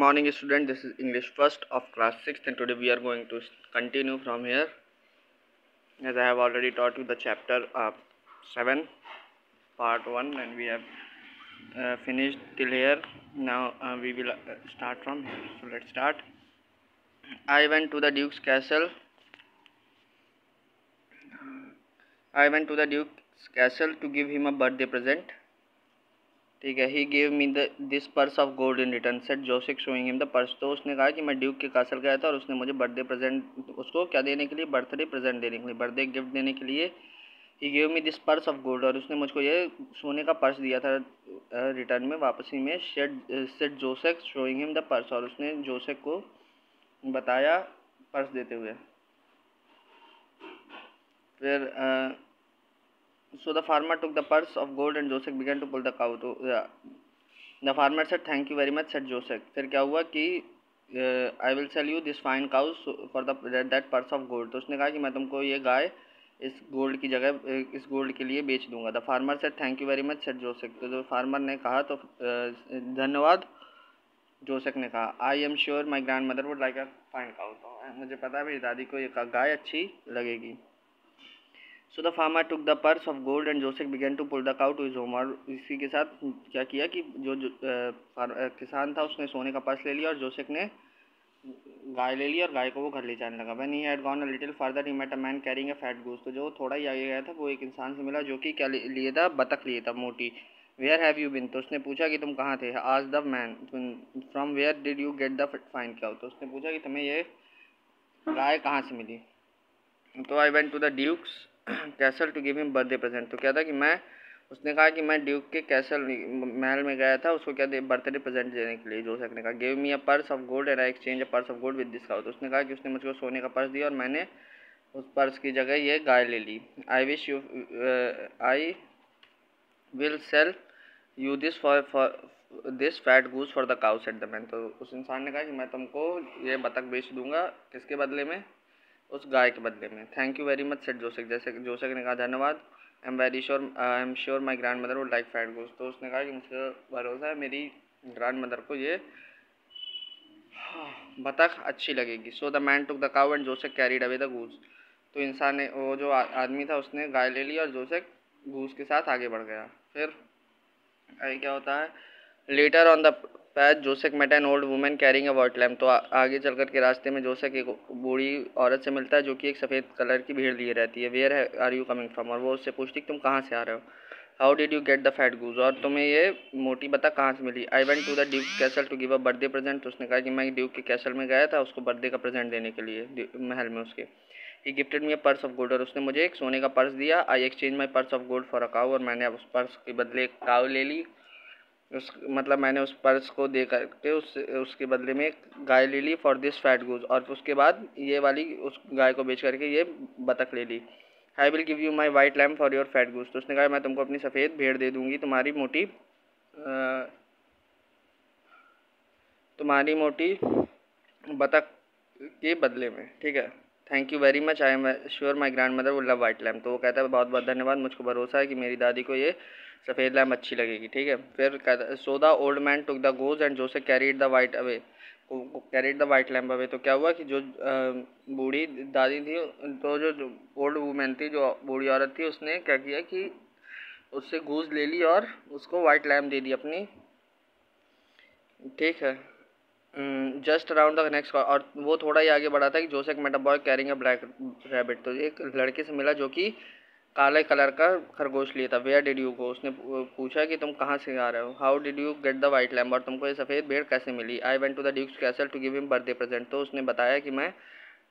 Morning student, this is English first of class 6th and today we are going to continue from here as I have already taught you the chapter 7 part 1 and we have finished till here. Now we will start from here. So let's start. I went to the Duke's castle. I went to the Duke's castle to give him a birthday present. ठीक है. He gave me this purse of gold in return set Joseph showing him the purse. तो उसने कहा कि मैं Duke के castle गया था और उसने मुझे बर्थडे प्रेजेंट उसको क्या देने के लिए, बर्थडे प्रेजेंट देने के लिए, बर्थडे गिफ्ट देने के लिए he gave me this purse of gold, और उसने मुझको ये सोने का पर्स दिया था रिटर्न में, वापसी में. Set Joseph showing him the purse, और उसने जोसेफ को बताया पर्स देते हुए. फिर So the farmer took the purse of gold and Joseph began to pull the cow. तो the farmer said thank you very much said Joseph. फिर क्या हुआ कि I will sell you this fine cow for that purse of gold. तो उसने कहा कि मैं तुमको ये गाय इस गोल्ड की जगह इस गोल्ड के लिए बेच दूंगा. The farmer said thank you very much said Joseph. तो जो फार्मर ने कहा तो धन्यवाद जोसेफ ने कहा. I am sure my grandmother would like a fine cow. तो मुझे पता है मेरी दादी को ये गाय अच्छी लगेगी. So the farmer took the purse of gold and Joseph began to pull the cow to his home. और इसी के साथ क्या किया कि जो किसान था उसने सोने का पर्स ले लिया और जोसेफ ने गाय ले ली और गाय को वो घर ले जाने लगा. When he had gone a little further he met a man carrying a fat goose. तो जो थोड़ा ही आगे गया था वो एक इंसान से मिला जो कि क्या लिए था, बतख लिए था मोटी. Where have you been? तो उसने पूछा कि तुम कहाँ थे. Asked the man. From where did you get the fine cow? तो उसने पूछा कि तुम्हें ये गाय कहाँ से मिली. तो I went to the Duke's castle to give him birthday present. तो क्या था कि उसने कहा कि मैं ड्यूक के कैसल महल में गया था उसको क्या बर्थडे प्रेजेंट देने के लिए. जोसेफ ने कहा give me a purse of gold and I exchange a purse of gold with this cow. तो उसने कहा कि उसने मुझको सोने का पर्स दिया और मैंने उस पर्स की जगह ये गाय ले ली. I will sell you this for this fat goose for the cow said the man. तो उस इंसान ने कहा कि मैं तुमको ये बतख बेच दूंगा, किसके बदले में, उस गाय के बदले में. Thank you very much set Joseph. जैसे जोसेफ ने कहा धन्यवाद. I am sure my grand mother would like fat goose. तो उसने कहा कि मुझे भरोसा है मेरी ग्रैंड मदर को ये बतख अच्छी लगेगी. So the man took the cow and Joseph carried away the goose. तो इंसान ने वो जो आदमी था उसने गाय ले ली और जोसेफ गूस के साथ आगे बढ़ गया. फिर क्या होता है, later on the path Joseph met an old woman carrying a white lamp. तो आगे चल कर के रास्ते में जोसेफ एक बूढ़ी औरत से मिलता है जो कि एक सफ़ेद कलर की भीड़ लिए रहती है. Where are you coming from. और वो उससे पूछती तुम कहाँ से आ रहे हो. How did you get the fat goose. और तुम्हें ये मोटी बतख कहाँ से मिली. I went to the duke castle to give a birthday present. तो उसने कहा कि मैं ड्यूक के कैसल में गया था उसको बर्थडे का प्रेजेंट देने के लिए महल में उसके. He gifted me a purse of gold. और उसने मुझे एक सोने का पर्स दिया. I exchange my purse of gold for a cow. और मैंने उस पर्स के बदले एक काउ ले ली. मतलब मैंने उस पर्स को दे करके उसके बदले में एक गाय ले ली फॉर दिस फैट गूज. और उसके बाद ये वाली उस गाय को बेच करके ये बतख ले ली. I will give you my white lamb for your fat goose. तो उसने कहा मैं तुमको अपनी सफ़ेद भेड़ दे दूँगी तुम्हारी मोटी बतख के बदले में. ठीक है. Thank you very much. I am sure my grand mother would love white lamp. तो वो कहता है बहुत बहुत धन्यवाद, मुझको भरोसा है कि मेरी दादी को ये सफ़ेद लैम्प अच्छी लगेगी. ठीक है. फिर कहता है so the old man took the goes and Joseph carried the white lamp away. तो क्या हुआ कि जो बूढ़ी दादी थी, तो जो ओल्ड वुमेन थी, जो बूढ़ी औरत थी, उसने क्या किया कि उससे गूज ले ली और उसको वाइट लैम्प दे दी अपनी. ठीक है. Just around the next. और वो थोड़ा ही आगे बढ़ा था कि Joseph met a boy carrying a black rabbit. तो एक लड़के से मिला जो कि काले कलर का खरगोश लिए था. Where did you go. उसने पूछा कि तुम कहाँ से आ रहे हो. How did you get the white lamb. और तुमको ये सफ़ेद भेड़ कैसे मिली. I went to the duke's castle to give him birthday present. तो उसने बताया कि मैं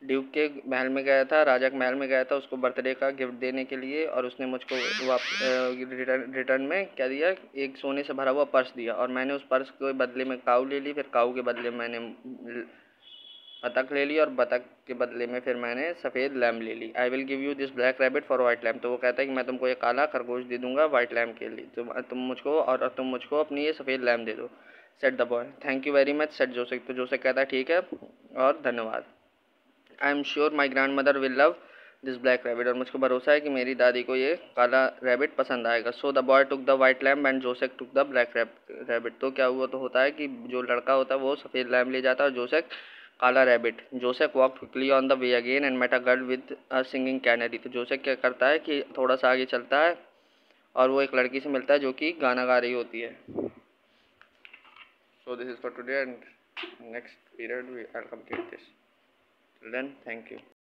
ड्यूक के महल में गया था, राजा के महल में गया था उसको बर्थडे का गिफ्ट देने के लिए. और उसने मुझको रिटर्न में क्या दिया, एक सोने से भरा हुआ पर्स दिया. और मैंने उस पर्स के बदले में काऊ ले ली. फिर काऊ के बदले में मैंने बतख ले ली और बतख के बदले में फिर मैंने सफ़ेद लैम्प ले ली. I will give you this black rabbit for white lamp. तो वो कहता है कि मैं तुमको ये काला खरगोश दे दूंगा वाइट लैम्प के लिए. तुम मुझको अपनी ये सफ़ेद लैम्प दे दो. Set the boy. Thank you very much set Joseph. तो जोसेफ कहता है ठीक है और धन्यवाद. I am sure my grand mother will love this black rabbit, और मुझको भरोसा है कि मेरी दादी को ये काला रैबिट पसंद आएगा। So the boy took the white lamp and Joseph took the black rabbit. तो क्या हुआ, तो होता है कि जो लड़का होता है वो सफ़ेद लैम्प ले जाता है और जोसेफ काला rabbit. Joseph walk quickly on the way again and met a girl with a singing canary. तो जोसेफ क्या करता है कि थोड़ा सा आगे चलता है और वो एक लड़की से मिलता है जो कि गाना गा रही होती है। So this is for today and next period we are complete this. Till then, thank you.